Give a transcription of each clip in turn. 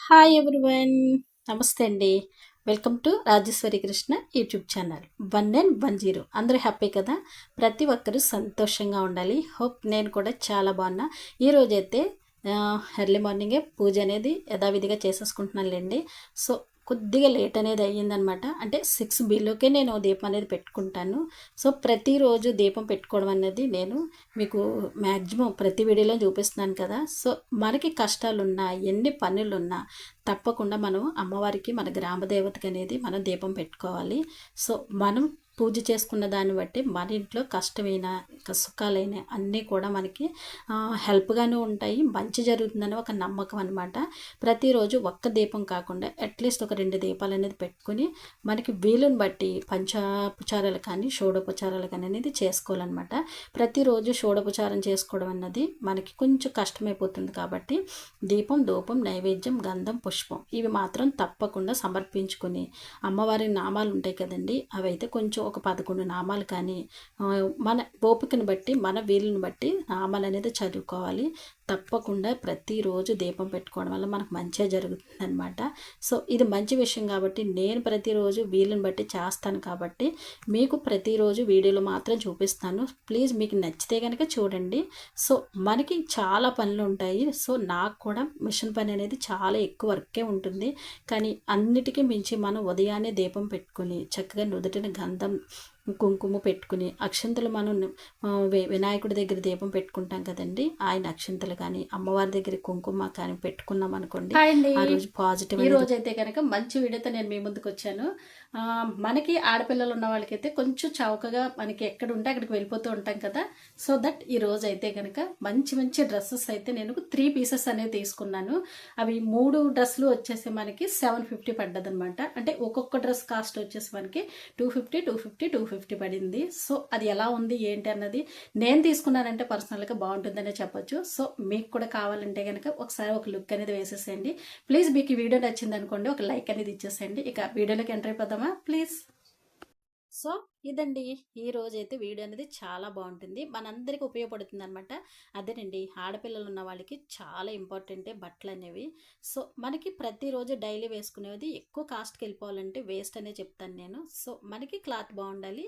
Hi everyone, నమస్తే అండి. Welcome to Rajeshwari Krishna YouTube channel 1110. అందరూ హ్యాపీ కదా? ప్రతి ఒక్కరూ సంతోషంగా ఉండాలి. హోప్ నేను కూడా చాలా బాగున్నా. ఈరోజైతే ఎర్లీ మార్నింగే పూజ అనేది యథావిధిగా చేసేసుకుంటున్నానులేండి. సో కొద్దిగా లేట్ అనేది అయ్యిందనమాట. అంటే 6 బిలోకే నేను దీపం అనేది పెట్టుకుంటాను. సో ప్రతిరోజు దీపం పెట్టుకోవడం అనేది నేను మీకు మ్యాక్సిమం ప్రతి వీడియోలో చూపిస్తున్నాను కదా. సో మనకి కష్టాలున్నా ఎన్ని పనులున్నా తప్పకుండా మనం అమ్మవారికి మన గ్రామ దేవతకి అనేది మనం దీపం పెట్టుకోవాలి. సో మనం పూజ చేసుకున్న దాన్ని బట్టి మన ఇంట్లో కష్టమైన సుఖాలైన అన్నీ కూడా మనకి హెల్ప్గానే ఉంటాయి, మంచి జరుగుతుందని ఒక నమ్మకం అనమాట. ప్రతిరోజు ఒక్క దీపం కాకుండా అట్లీస్ట్ ఒక 2 దీపాలు అనేది పెట్టుకుని మనకి వీలుని బట్టి పంచోపచారాలు కానీ షోడోపచారాలు కానీ అనేది చేసుకోవాలన్నమాట. ప్రతిరోజు షోడోపచారం చేసుకోవడం అన్నది మనకి కొంచెం కష్టమైపోతుంది కాబట్టి దీపం, ధూపం, నైవేద్యం, గంధం, పుష్పం ఇవి మాత్రం తప్పకుండా సమర్పించుకుని అమ్మవారి నామాలు ఉంటాయి కదండి, అవైతే కొంచెం ఒక 11 నామాలు కానీ మన ఓపికను బట్టి మన వీలుని బట్టి నామాలు అనేది చదువుకోవాలి. తప్పకుండా ప్రతిరోజు దీపం పెట్టుకోవడం వల్ల మనకు మంచిగా జరుగుతుంది అనమాట. సో ఇది మంచి విషయం కాబట్టి నేను ప్రతిరోజు వీలుని బట్టి చేస్తాను కాబట్టి మీకు ప్రతిరోజు వీడియోలు మాత్రం చూపిస్తాను. ప్లీజ్ మీకు నచ్చితే కనుక చూడండి. సో మనకి చాలా పనులు ఉంటాయి. సో నాకు కూడా మిషన్ పని అనేది చాలా ఎక్కువ వర్కే ఉంటుంది. కానీ అన్నిటికీ మించి మనం ఉదయాన్నే దీపం పెట్టుకుని చక్కగా నుదుటిన గంధం కుంకుమ పెట్టుకుని అక్షంతలు మనం వినాయకుడి దగ్గర దీపం పెట్టుకుంటాం కదండి, ఆయన అక్షంతలు కానీ అమ్మవారి దగ్గర కుంకుమ కానీ పెట్టుకున్నాం అనుకోండి, ఆ రోజు పాజిటివ్. ఈ రోజు అయితే కనుక మంచి వీడియోతో నేను మీ ముందుకు వచ్చాను. మనకి ఆడపిల్లలు ఉన్న వాళ్ళకైతే కొంచెం చౌకగా మనకి ఎక్కడ ఉంటే అక్కడికి వెళ్ళిపోతూ ఉంటాం కదా. సో దట్ ఈ రోజు అయితే కనుక మంచి మంచి డ్రెస్సెస్ అయితే నేను 3 పీసెస్ అనేవి తీసుకున్నాను. అవి 3 డ్రెస్సులు వచ్చేసి మనకి 750 పడ్డదనమాట. అంటే ఒక్కొక్క డ్రెస్ కాస్ట్ వచ్చేసి మనకి 250 250 250 పడింది. సో అది ఎలా ఉంది ఏంటి అన్నది నేను తీసుకున్నానంటే పర్సనల్గా బాగుంటుందనే చెప్పొచ్చు. సో మీకు కూడా కావాలంటే కనుక ఒకసారి ఒక లుక్ అనేది వేసేసేయండి. ప్లీజ్ మీకు ఈ వీడియో నచ్చింది అనుకోండి, ఒక లైక్ అనేది ఇచ్చేసేయండి. ఇక వీడియోలోకి ఎంటర్ అయిపోదామా ప్లీజ్. సో ఇదండి ఈ రోజైతే వీడియో అనేది చాలా బాగుంటుంది, మనందరికీ ఉపయోగపడుతుంది అనమాట. అదేనండి ఆడపిల్లలు ఉన్న వాళ్ళకి చాలా ఇంపార్టెంటే బట్టలు అనేవి. సో మనకి ప్రతిరోజు డైలీ వేసుకునేది ఎక్కువ కాస్ట్కి వెళ్ళిపోవాలంటే వేస్ట్ అనే చెప్తాను నేను. సో మనకి క్లాత్ బాగుండాలి,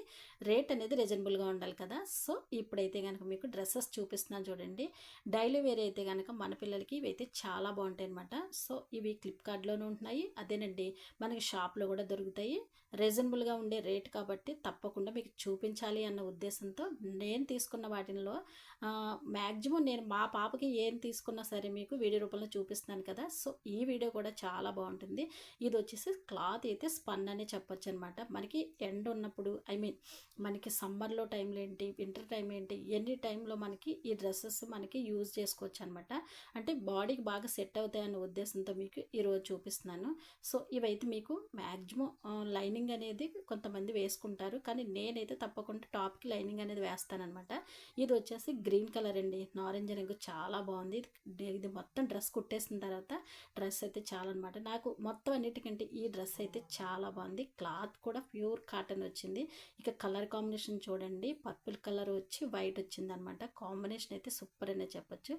రేట్ అనేది రీజనబుల్గా ఉండాలి కదా. సో ఇప్పుడైతే కనుక మీకు డ్రెస్సెస్ చూపిస్తున్నాను చూడండి. డైలీ వేర్ అయితే కనుక మన పిల్లలకి ఇవైతే చాలా బాగుంటాయి అనమాట. సో ఇవి ఫ్లిప్కార్ట్లోనే ఉంటున్నాయి, అదేనండి మనకి షాప్లో కూడా దొరుకుతాయి. రీజనబుల్గా ఉండే రేట్ కాబట్టి తప్పకుండా మీకు చూపించాలి అన్న ఉద్దేశంతో నేను తీసుకున్న వాటిల్లో మ్యాక్సిమం నేను మా పాపకి ఏం తీసుకున్నా సరే మీకు వీడియో రూపంలో చూపిస్తున్నాను కదా. సో ఈ వీడియో కూడా చాలా బాగుంటుంది. ఇది వచ్చేసి క్లాత్ అయితే స్పన్ అనే చెప్పొచ్చు అనమాట. మనకి ఎండ ఉన్నప్పుడు మనకి సమ్మర్లో టైంలో ఏంటి, వింటర్ టైం ఏంటి, ఎన్ని టైంలో మనకి ఈ డ్రెస్సెస్ మనకి యూజ్ చేసుకోవచ్చు అనమాట. అంటే బాడీకి బాగా సెట్ అవుతాయి అన్న ఉద్దేశంతో మీకు ఈరోజు చూపిస్తున్నాను. సో ఇవైతే మీకు మ్యాక్సిమం లైనింగ్ అనేది కొంతమంది వేసుకుంటారు, కానీ నేనైతే తప్పకుండా టాప్కి లైనింగ్ అనేది వేస్తానమాట. ఇది వచ్చేసి గ్రీన్ కలర్ అండి, నారెంజ్ రంగు చాలా బాగుంది. ఇది మొత్తం డ్రెస్ కుట్టేసిన తర్వాత డ్రెస్ అయితే చాలా అనమాట. నాకు మొత్తం అన్నిటికంటే ఈ డ్రెస్ అయితే చాలా బాగుంది. క్లాత్ కూడా ప్యూర్ కాటన్ వచ్చింది. ఇక కలర్ కాంబినేషన్ చూడండి, పర్పుల్ కలర్ వచ్చి వైట్ వచ్చింది అనమాట. కాంబినేషన్ అయితే సూపర్ అనే చెప్పొచ్చు.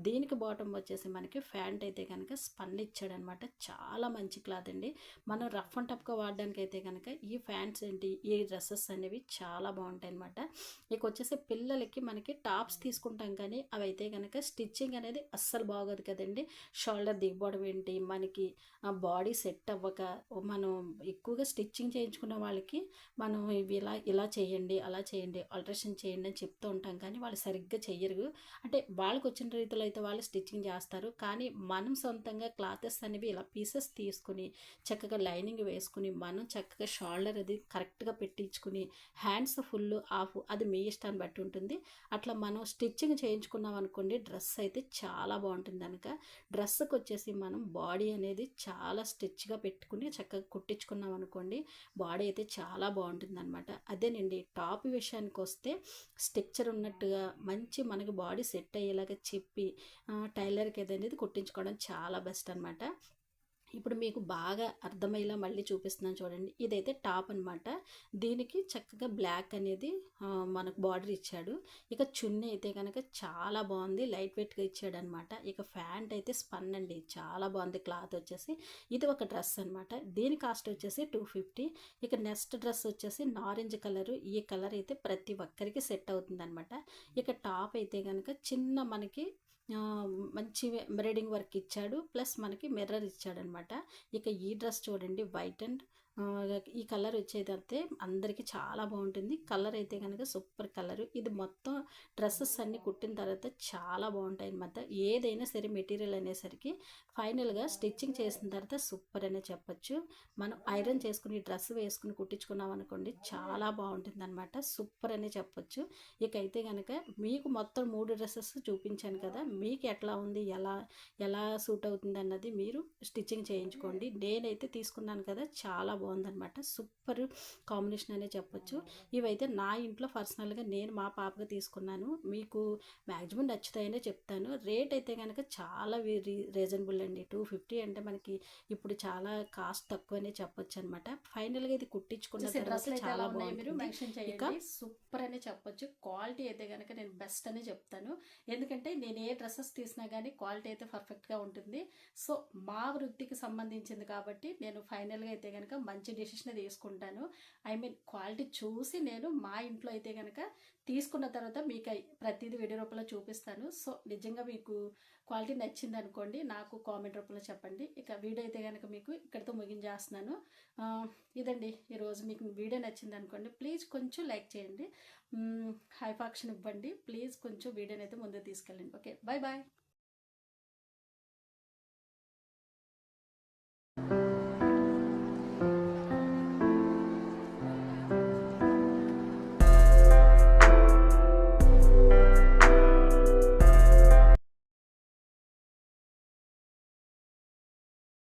దీనికి బాటమ్ వచ్చేసి మనకి ప్యాంట్ అయితే కనుక స్పన్ ఇచ్చాడనమాట. చాలా మంచి క్లాత్ అండి. మనం రఫ్ అండ్ టఫ్గా వాడడానికి అయితే కనుక ఈ ప్యాంట్స్ ఏంటి ఈ డ్రెస్సెస్ అనేవి చాలా బాగుంటాయి అనమాట. ఇక వచ్చేసి పిల్లలకి మనకి టాప్స్ తీసుకుంటాం కానీ అవి అయితే కనుక స్టిచ్చింగ్ అనేది అస్సలు బాగోదు కదండి. షోల్డర్ దిగబోవడం ఏంటి, మనకి బాడీ సెట్ అవ్వక మనం ఎక్కువగా స్టిచ్చింగ్ చేయించుకున్న వాళ్ళకి మనం ఇవి ఇలా చేయండి అలా చేయండి ఆల్టరేషన్ చేయండి అని చెప్తూ ఉంటాం, కానీ వాళ్ళు సరిగ్గా చెయ్యరు. అంటే వాళ్ళకి వచ్చిన రీతిలో అయితే వాళ్ళు స్టిచ్చింగ్ చేస్తారు, కానీ మనం సొంతంగా క్లాతెస్ అనేవి ఇలా పీసెస్ తీసుకుని చక్కగా లైనింగ్ వేసుకుని మనం చక్కగా షోల్డర్ అది కరెక్ట్గా పెట్టించుకుని హ్యాండ్స్ ఫుల్ ఆఫ్ అది మీ ఇష్టాన్ని బట్టి ఉంటుంది. అట్లా మనం స్టిచ్చింగ్ చేయించుకున్నాం అనుకోండి డ్రెస్ అయితే చాలా బాగుంటుంది కనుక డ్రెస్కి వచ్చేసి మనం బాడీ అనేది చాలా స్టిచ్గా పెట్టుకుని చక్కగా కుట్టించుకున్నాం అనుకోండి బాడీ అయితే చాలా బాగుంటుంది అనమాట. అదేనండి టాప్ విషయానికి వస్తే స్టిక్చర్ ఉన్నట్టుగా మంచి మనకి బాడీ సెట్ అయ్యేలాగా చెప్పి టైలర్కి ఏదనేది కుట్టించుకోవడం చాలా బెస్ట్ అనమాట. ఇప్పుడు మీకు బాగా అర్థమయ్యేలా మళ్ళీ చూపిస్తున్నాను చూడండి. ఇదైతే టాప్ అనమాట. దీనికి చక్కగా బ్లాక్ అనేది మనకు బార్డర్ ఇచ్చాడు. ఇక చున్నీ అయితే కనుక చాలా బాగుంది, లైట్ వెయిట్గా ఇచ్చాడనమాట. ఇక ప్యాంట్ అయితే స్పన్ అండి, చాలా బాగుంది క్లాత్ వచ్చేసి. ఇది ఒక డ్రెస్ అనమాట. దీని కాస్ట్ వచ్చేసి 250. ఇక నెక్స్ట్ డ్రెస్ వచ్చేసి నారింజ్ కలరు. ఈ కలర్ అయితే ప్రతి ఒక్కరికి సెట్ అవుతుంది అనమాట. ఇక టాప్ అయితే కనుక చిన్న మనకి మంచి ఎంబ్రాయిడింగ్ వర్క్ ఇచ్చాడు, ప్లస్ మనకి మిర్రర్ ఇచ్చాడనమాట. ఇక ఈ డ్రెస్ చూడండి, వైట్ అండ్ ఈ కలర్ వచ్చేదైతే అందరికీ చాలా బాగుంటుంది. కలర్ అయితే కనుక సూపర్ కలరు. ఇది మొత్తం డ్రెస్సెస్ అన్నీ కుట్టిన తర్వాత చాలా బాగుంటాయి అనమాట. ఏదైనా సరే మెటీరియల్ అనేసరికి ఫైనల్గా స్టిచ్చింగ్ చేసిన తర్వాత సూపర్ అనే చెప్పచ్చు. మనం ఐరన్ చేసుకుని డ్రెస్ వేసుకుని కుట్టించుకున్నాం అనుకోండి, చాలా బాగుంటుంది అనమాట. సూపర్ అనే చెప్పచ్చు. ఇక అయితే కనుక మీకు మొత్తం 3 డ్రెస్సెస్ చూపించాను కదా, మీకు ఎట్లా ఉంది, ఎలా ఎలా సూట్ అవుతుంది అన్నది మీరు స్టిచ్చింగ్ చేయించుకోండి. నేనైతే తీసుకున్నాను కదా, చాలా బాగుందనమాట. సూపర్ కాంబినేషన్ అనే చెప్పొచ్చు. ఇవైతే నా ఇంట్లో పర్సనల్గా నేను మా పాపగా తీసుకున్నాను. మీకు మ్యాక్సిమం నచ్చుతాయనే చెప్తాను. రేట్ అయితే కనుక చాలా రీజనబుల్ అండి. 250 అంటే మనకి ఇప్పుడు చాలా కాస్ట్ తక్కువనే చెప్పొచ్చు అనమాట. ఫైనల్గా ఇది కుట్టించుకున్న తర్వాత చాలా బాగుంటుంది. ఇక సూపర్ అనే చెప్పొచ్చు. క్వాలిటీ అయితే కనుక నేను బెస్ట్ అనే చెప్తాను. ఎందుకంటే నేను ఏ డ్రెస్సెస్ తీసినా కానీ క్వాలిటీ అయితే పర్ఫెక్ట్గా ఉంటుంది. సో మా వృత్తికి సంబంధించింది కాబట్టి నేను ఫైనల్గా అయితే కనుక మంచి డెసిషన్ తీసుకుంటాను. ఐ మీన్ క్వాలిటీ చూసి నేను మా ఇంట్లో అయితే కనుక తీసుకున్న తర్వాత మీకు ప్రతిదీ వీడియో రూపంలో చూపిస్తాను. సో నిజంగా మీకు క్వాలిటీ నచ్చింది అనుకోండి, నాకు కామెంట్ రూపంలో చెప్పండి. ఇక వీడియో అయితే కనుక మీకు ఇక్కడితో ముగించేస్తున్నాను. ఇదండి ఈరోజు మీకు వీడియో నచ్చింది అనుకోండి, ప్లీజ్ కొంచెం లైక్ చేయండి, హై ఫాక్షన్ ఇవ్వండి, ప్లీజ్ కొంచెం వీడియోని అయితే ముందుకు తీసుకెళ్ళండి. Okay, bye bye.